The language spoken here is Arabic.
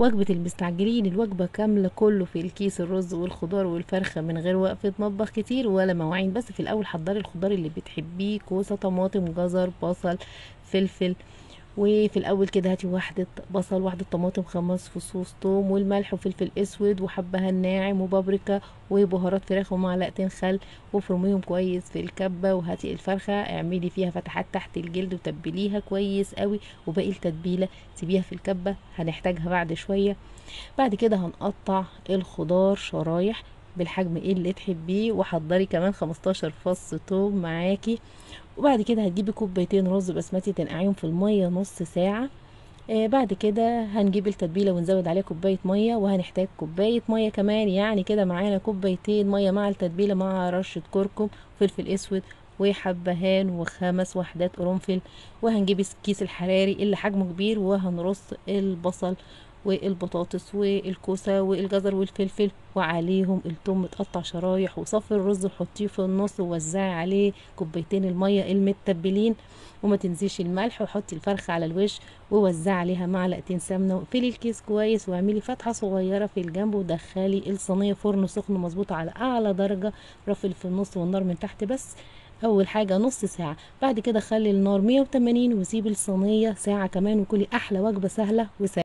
وجبة المستعجلين، الوجبة كاملة كله في الكيس، الرز والخضار والفرخة من غير وقفة مطبخ كتير ولا مواعين. بس في الأول حضري الخضار اللي بتحبيه، كوسة، طماطم، جزر، بصل، فلفل. وفي الاول كده هاتي واحدة بصل، واحدة طماطم، 5 فصوص توم، والملح وفلفل اسود وحبهان ناعم وبابريكا وبهارات فراخ ومعلقتين خل، وفرميهم كويس في الكبة. وهاتي الفرخة اعملي فيها فتحات تحت الجلد وتبليها كويس قوي، وباقي التتبيلة سيبيها في الكبة هنحتاجها بعد شوية. بعد كده هنقطع الخضار شرايح بالحجم اللي تحبيه، وحضري كمان 15 فص توم معاكي. وبعد كده هتجيبي كوبايتين رز بسمتي تنقعيهم في المية نص ساعة. بعد كده هنجيب التتبيلة ونزود عليها كوباية مية، وهنحتاج كوباية مية كمان، يعني كده معانا كوبايتين مية مع التتبيلة مع رشة كركم وفلفل اسود وحبهان و5 وحدات قرنفل. وهنجيب الكيس الحراري اللي حجمه كبير، وهنرص البصل والبطاطس والكوسة والجزر والفلفل، وعليهم الثوم متقطع شرايح، وصفي الرز وحطيه في النص، ووزعي عليه كوبايتين المية المتبلين، وما تنسيش الملح، وحطي الفرخة على الوش ووزعي عليها معلقتين سمنة، واقفلي الكيس كويس، واعملي فتحة صغيرة في الجنب، ودخلي الصينية فرن سخن مظبوط على اعلى درجة، رفل في النص والنار من تحت بس. اول حاجة نص ساعة، بعد كده خلي النار 180 وسيبي الصينية ساعة كمان، وكلي احلى وجبة سهلة وسهلة.